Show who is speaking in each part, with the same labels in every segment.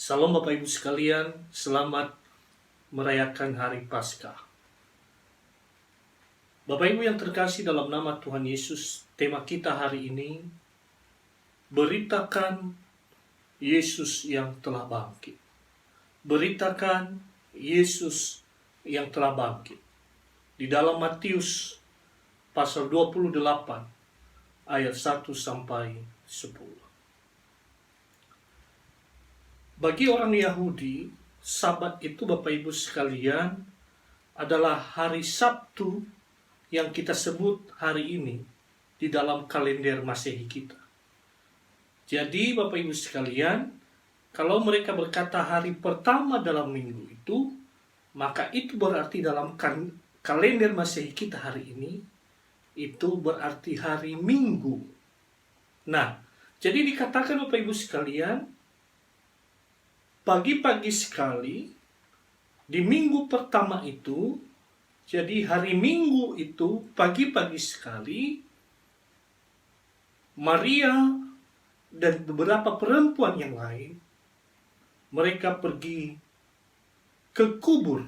Speaker 1: Salam Bapak Ibu sekalian, selamat merayakan hari Paskah. Bapak Ibu yang terkasih dalam nama Tuhan Yesus, tema kita hari ini, beritakan Yesus yang telah bangkit. Beritakan Yesus yang telah bangkit. Di dalam Matius pasal 28 ayat 1 sampai 10. Bagi orang Yahudi, Sabat itu Bapak Ibu sekalian adalah hari Sabtu yang kita sebut hari ini di dalam kalender Masehi kita. Jadi Bapak Ibu sekalian, kalau mereka berkata hari pertama dalam minggu itu, maka itu berarti dalam kalender Masehi kita hari ini, itu berarti hari Minggu. Nah, jadi dikatakan Bapak Ibu sekalian, pagi-pagi sekali, di minggu pertama itu, jadi hari Minggu itu, pagi-pagi sekali, Maria dan beberapa perempuan yang lain, mereka pergi ke kubur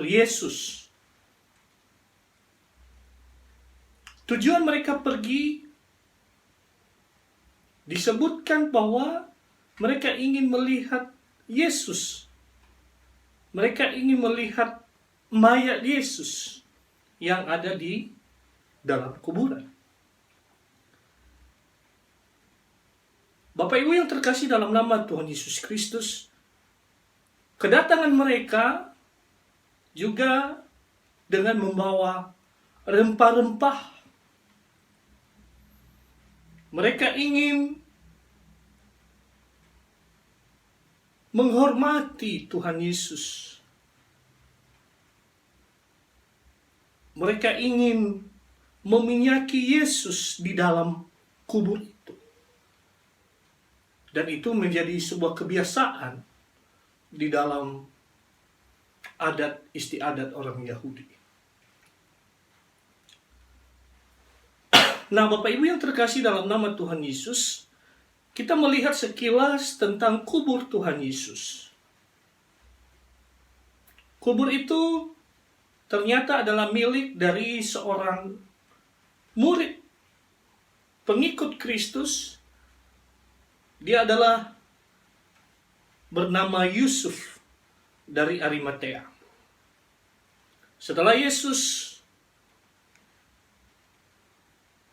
Speaker 1: Yesus. Tujuan mereka pergi, disebutkan bahwa mereka ingin melihat Yesus. Mereka ingin melihat mayat Yesus yang ada di dalam kuburan. Bapak Ibu yang terkasih dalam nama Tuhan Yesus Kristus, kedatangan mereka juga dengan membawa rempah-rempah. Mereka ingin menghormati Tuhan Yesus. Mereka ingin meminyaki Yesus di dalam kubur itu. Dan itu menjadi sebuah kebiasaan di dalam adat istiadat orang Yahudi. Nah, Bapak Ibu yang terkasih dalam nama Tuhan Yesus, kita melihat sekilas tentang kubur Tuhan Yesus. Kubur itu ternyata adalah milik dari seorang murid, pengikut Kristus. Dia adalah bernama Yusuf dari Arimatea. Setelah Yesus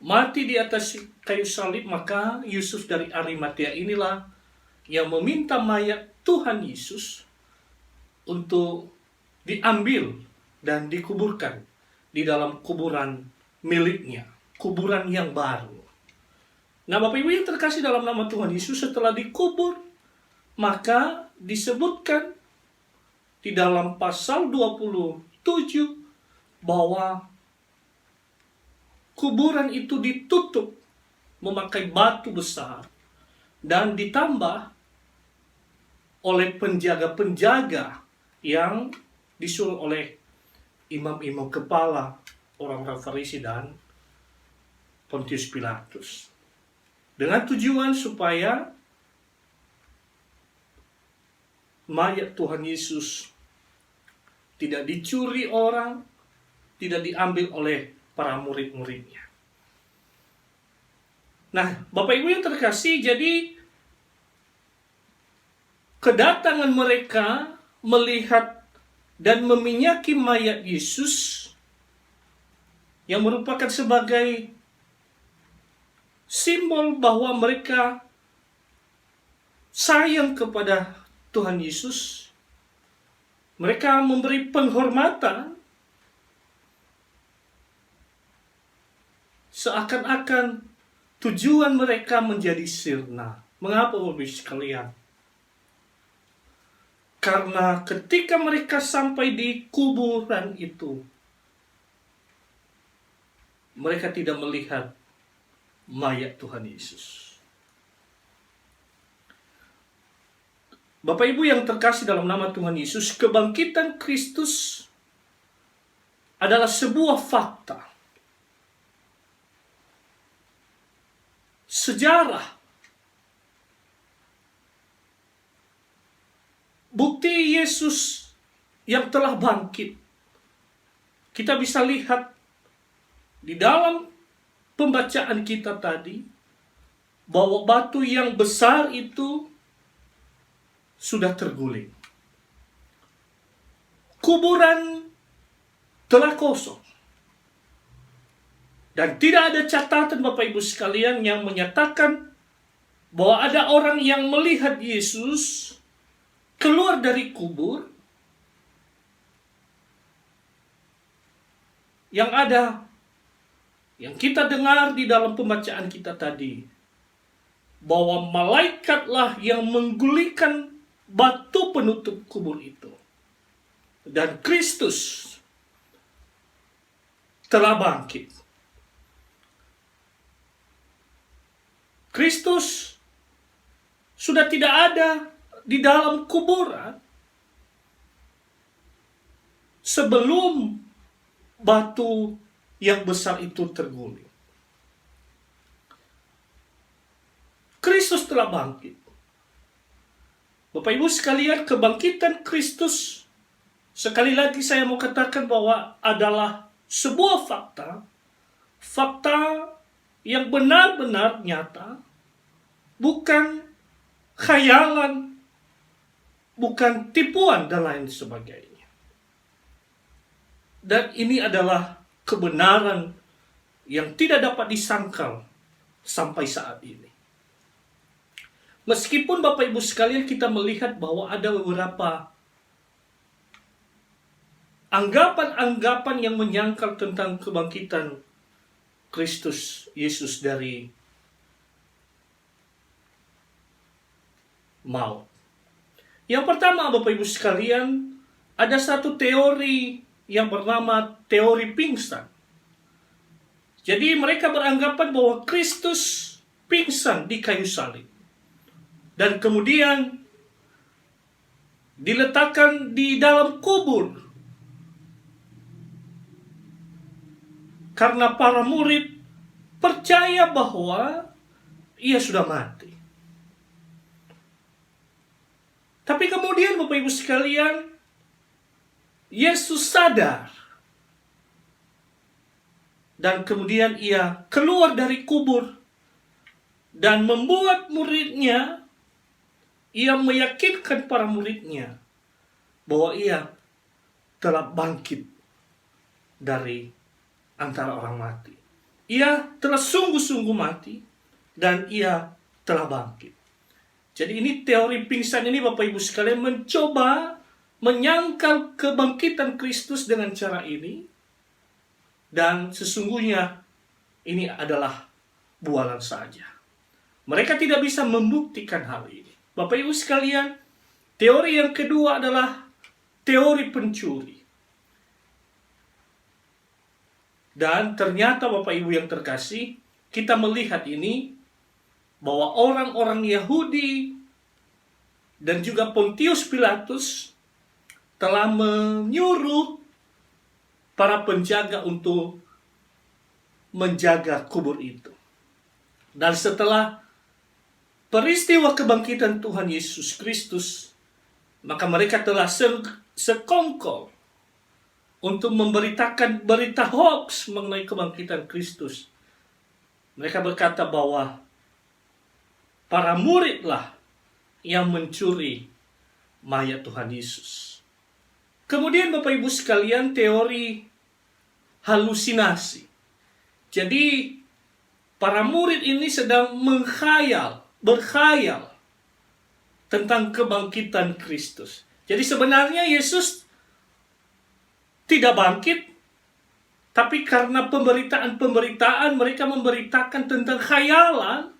Speaker 1: mati di atas kayu salib, maka Yusuf dari Arimatea inilah yang meminta mayat Tuhan Yesus untuk diambil dan dikuburkan di dalam kuburan miliknya, kuburan yang baru. Nah, Bapak Ibu yang terkasih dalam nama Tuhan Yesus, setelah dikubur, maka disebutkan di dalam pasal 27 bahwa kuburan itu ditutup memakai batu besar dan ditambah oleh penjaga-penjaga yang disuruh oleh imam-imam kepala, orang-orang Farisi dan Pontius Pilatus. Dengan tujuan supaya mayat Tuhan Yesus tidak dicuri orang, tidak diambil oleh para murid-muridnya. Nah, Bapak Ibu yang terkasih, jadi kedatangan mereka melihat dan meminyaki mayat Yesus yang merupakan sebagai simbol bahwa mereka sayang kepada Tuhan Yesus. Mereka memberi penghormatan seakan-akan tujuan mereka menjadi sirna. Mengapa Bapak Ibu sekalian? Karena ketika mereka sampai di kuburan itu, mereka tidak melihat mayat Tuhan Yesus. Bapak Ibu yang terkasih dalam nama Tuhan Yesus, kebangkitan Kristus adalah sebuah fakta. Sejarah bukti Yesus yang telah bangkit, kita bisa lihat di dalam pembacaan kita tadi, bahwa batu yang besar itu sudah terguling. Kuburan telah kosong. Dan tidak ada catatan Bapak Ibu sekalian yang menyatakan bahwa ada orang yang melihat Yesus keluar dari kubur. Yang ada, yang kita dengar di dalam pembacaan kita tadi, bahwa malaikatlah yang menggulingkan batu penutup kubur itu. Dan Kristus telah bangkit. Kristus sudah tidak ada di dalam kuburan sebelum batu yang besar itu terguling. Kristus telah bangkit. Bapak Ibu sekalian, kebangkitan Kristus, sekali lagi saya mau katakan bahwa adalah sebuah fakta yang benar-benar nyata, bukan khayalan, bukan tipuan dan lain sebagainya. Dan ini adalah kebenaran yang tidak dapat disangkal sampai saat ini. Meskipun Bapak Ibu sekalian kita melihat bahwa ada beberapa anggapan-anggapan yang menyangkal tentang kebangkitan Kristus Yesus dari maut. Yang pertama Bapak Ibu sekalian, ada satu teori yang bernama teori pingsan. Jadi mereka beranggapan bahwa Kristus pingsan di kayu salib. Dan kemudian diletakkan di dalam kubur. Karena para murid percaya bahwa ia sudah mati. Tapi kemudian Bapak Ibu sekalian, Yesus sadar. Dan kemudian ia keluar dari kubur. Dan membuat muridnya, ia meyakinkan para muridnya bahwa ia telah bangkit dari antara orang mati. Ia telah sungguh-sungguh mati dan ia telah bangkit. Jadi ini teori pingsan ini Bapak Ibu sekalian mencoba menyangkal kebangkitan Kristus dengan cara ini. Dan sesungguhnya ini adalah bualan saja. Mereka tidak bisa membuktikan hal ini. Bapak Ibu sekalian, teori yang kedua adalah teori pencuri. Dan ternyata Bapak Ibu yang terkasih, kita melihat ini bahwa orang-orang Yahudi dan juga Pontius Pilatus telah menyuruh para penjaga untuk menjaga kubur itu. Dan setelah peristiwa kebangkitan Tuhan Yesus Kristus, maka mereka telah sekongkol untuk memberitakan berita hoax mengenai kebangkitan Kristus. Mereka berkata bahwa para muridlah yang mencuri mayat Tuhan Yesus. Kemudian Bapak Ibu sekalian, teori halusinasi. Jadi para murid ini sedang berkhayal tentang kebangkitan Kristus. Jadi sebenarnya Yesus tidak bangkit, tapi karena pemberitaan mereka memberitakan tentang khayalan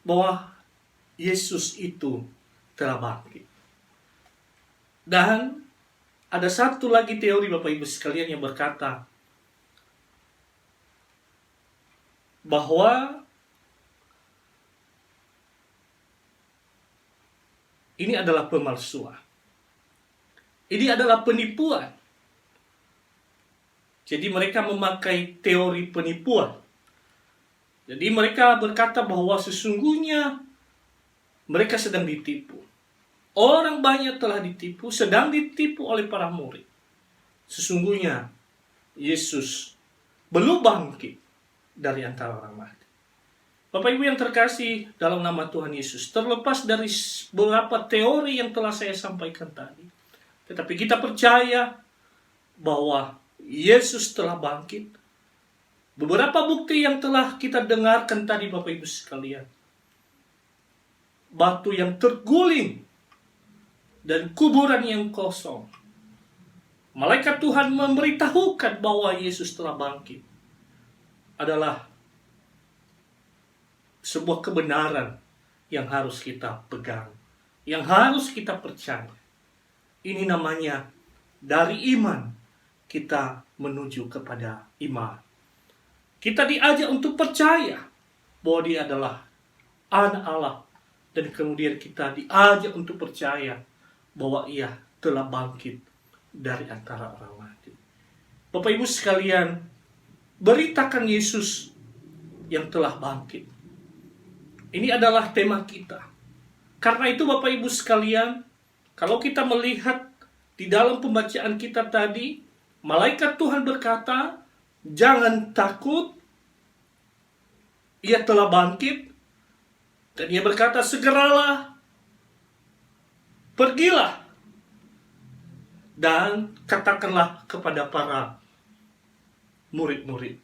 Speaker 1: bahwa Yesus itu telah bangkit. Dan ada satu lagi teori Bapak Ibu sekalian yang berkata bahwa ini adalah pemalsuan. Ini adalah penipuan. Jadi mereka memakai teori penipuan. Jadi mereka berkata bahwa sesungguhnya mereka sedang ditipu orang banyak telah ditipu, sedang ditipu oleh para murid. Sesungguhnya Yesus belum bangkit dari antara orang mati. Bapak Ibu yang terkasih dalam nama Tuhan Yesus, terlepas dari beberapa teori yang telah saya sampaikan tadi, tetapi kita percaya bahwa Yesus telah bangkit. Beberapa bukti yang telah kita dengarkan tadi Bapak Ibu sekalian. Batu yang terguling dan kuburan yang kosong. Malaikat Tuhan memberitahukan bahwa Yesus telah bangkit. Adalah sebuah kebenaran yang harus kita pegang, yang harus kita percaya. Ini namanya dari iman kita menuju kepada iman. Kita diajak untuk percaya bahwa Dia adalah Anak Allah, dan kemudian kita diajak untuk percaya bahwa Ia telah bangkit dari antara orang mati. Bapak Ibu sekalian, beritakan Yesus yang telah bangkit. Ini adalah tema kita. Karena itu Bapak Ibu sekalian, kalau kita melihat di dalam pembacaan kita tadi, malaikat Tuhan berkata, jangan takut, Ia telah bangkit. Dan Ia berkata, segeralah, pergilah, dan katakanlah kepada para murid-murid.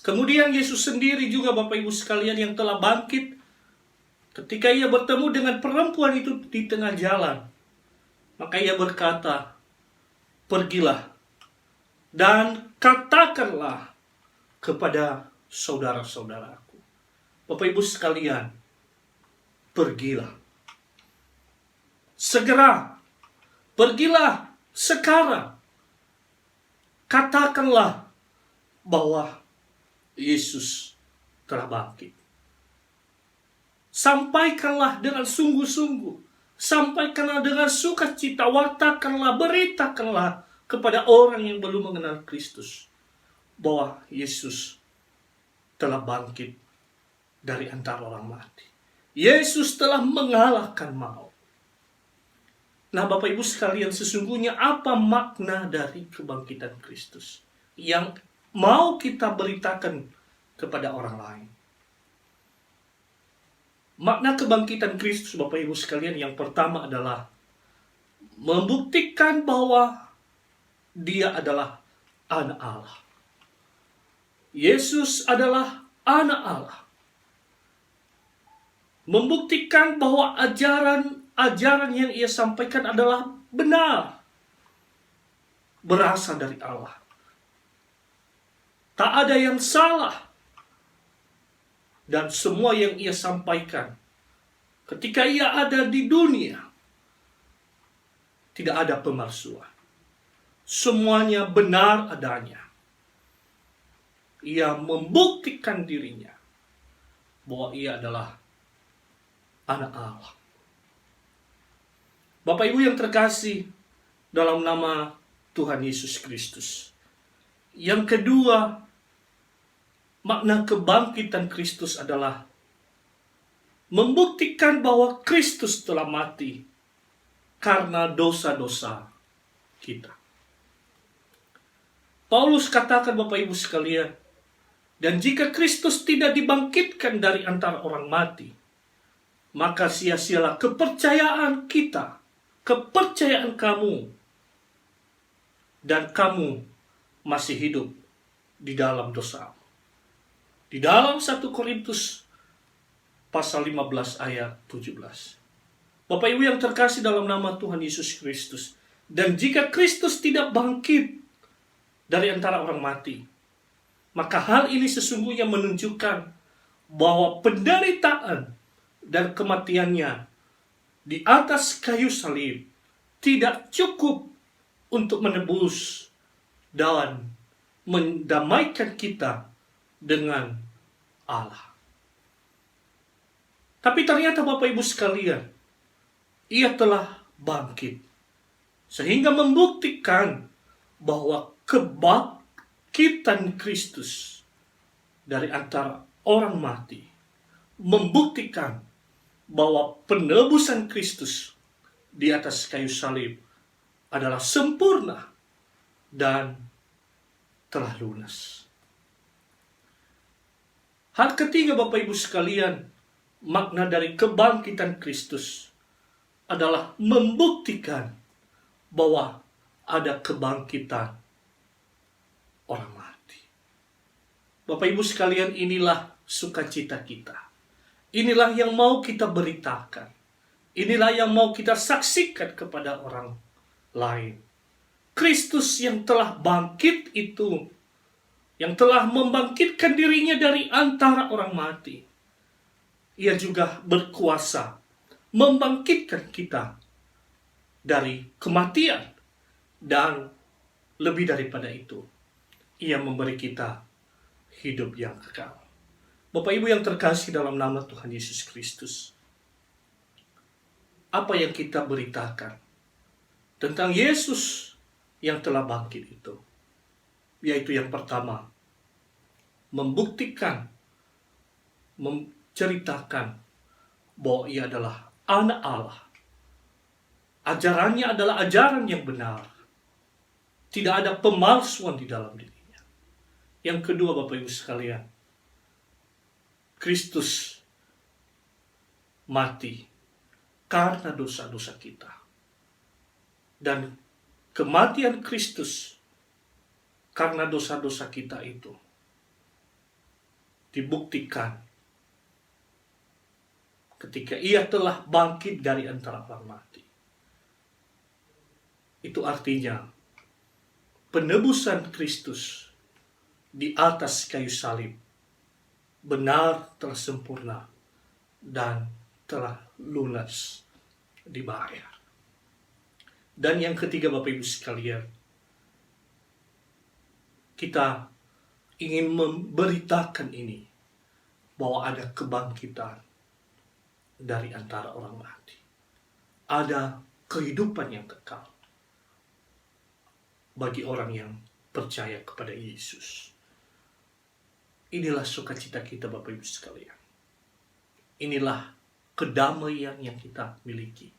Speaker 1: Kemudian Yesus sendiri juga Bapak Ibu sekalian yang telah bangkit, ketika Ia bertemu dengan perempuan itu di tengah jalan, maka Ia berkata, pergilah dan katakanlah kepada saudara-saudaraku. Bapak Ibu sekalian, pergilah. Segera, pergilah sekarang. Katakanlah bahwa Yesus telah bangkit. Sampaikanlah dengan sungguh-sungguh. Sampaikanlah dengan sukacita. Wartakanlah, beritakanlah kepada orang yang belum mengenal Kristus bahwa Yesus telah bangkit dari antara orang mati. Yesus telah mengalahkan maut. Nah, Bapak Ibu sekalian, sesungguhnya apa makna dari kebangkitan Kristus yang mau kita beritakan kepada orang lain? Makna kebangkitan Kristus, Bapak Ibu sekalian, yang pertama adalah membuktikan bahwa Dia adalah Anak Allah. Yesus adalah Anak Allah. Membuktikan bahwa ajaran yang Ia sampaikan adalah benar, berasal dari Allah. Tak ada yang salah. Dan semua yang Ia sampaikan ketika Ia ada di dunia, tidak ada pemalsuan. Semuanya benar adanya. Ia membuktikan dirinya bahwa Ia adalah Anak Allah. Bapak Ibu yang terkasih dalam nama Tuhan Yesus Kristus. Yang kedua, makna kebangkitan Kristus adalah membuktikan bahwa Kristus telah mati karena dosa-dosa kita. Paulus katakan, Bapak Ibu sekalian, dan jika Kristus tidak dibangkitkan dari antara orang mati, maka sia-sialah kepercayaan kita, kepercayaan kamu, dan kamu masih hidup di dalam dosa. Di dalam 1 Korintus pasal 15 ayat 17. Bapak Ibu yang terkasih dalam nama Tuhan Yesus Kristus, dan jika Kristus tidak bangkit dari antara orang mati, maka hal ini sesungguhnya menunjukkan bahwa penderitaan dan kematiannya di atas kayu salib tidak cukup untuk menebus dan mendamaikan kita dengan Allah. Tapi ternyata Bapak Ibu sekalian, Ia telah bangkit, sehingga membuktikan bahwa kebangkitan Kristus dari antara orang mati membuktikan bahwa penebusan Kristus di atas kayu salib adalah sempurna dan telah lunas. Hal ketiga Bapak Ibu sekalian, makna dari kebangkitan Kristus adalah membuktikan bahwa ada kebangkitan orang mati. Bapak Ibu sekalian, inilah sukacita kita. Inilah yang mau kita beritakan. Inilah yang mau kita saksikan kepada orang lain. Kristus yang telah bangkit itu, yang telah membangkitkan dirinya dari antara orang mati, Ia juga berkuasa membangkitkan kita dari kematian, dan lebih daripada itu, Ia memberi kita hidup yang kekal. Bapak Ibu yang terkasih dalam nama Tuhan Yesus Kristus, apa yang kita beritakan tentang Yesus yang telah bangkit itu, yaitu yang pertama, membuktikan, menceritakan bahwa Ia adalah anak Allah. Ajarannya adalah ajaran yang benar. Tidak ada pemalsuan di dalam dirinya. Yang kedua Bapak Ibu sekalian, Kristus mati karena dosa-dosa kita. Dan kematian Kristus karena dosa-dosa kita itu dibuktikan ketika Ia telah bangkit dari antara orang mati. Itu artinya penebusan Kristus di atas kayu salib benar, telah sempurna, dan telah lunas dibayar. Dan yang ketiga Bapak Ibu sekalian, kita ingin memberitakan ini, bahwa ada kebangkitan dari antara orang mati. Ada kehidupan yang kekal bagi orang yang percaya kepada Yesus. Inilah sukacita kita Bapak Ibu sekalian. Inilah kedamaian yang kita miliki.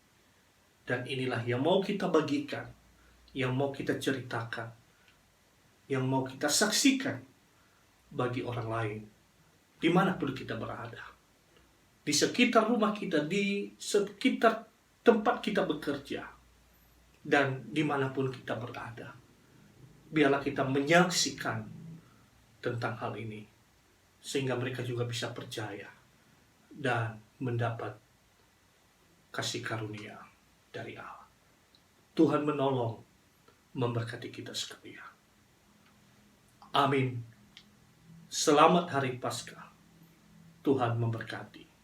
Speaker 1: Dan inilah yang mau kita bagikan, yang mau kita ceritakan, yang mau kita saksikan bagi orang lain, dimanapun kita berada. Di sekitar rumah kita, di sekitar tempat kita bekerja, dan dimanapun kita berada. Biarlah kita menyaksikan tentang hal ini, sehingga mereka juga bisa percaya dan mendapat kasih karunia dari Allah. Tuhan menolong, memberkati kita sekalian. Amin. Selamat Hari Paskah. Tuhan memberkati.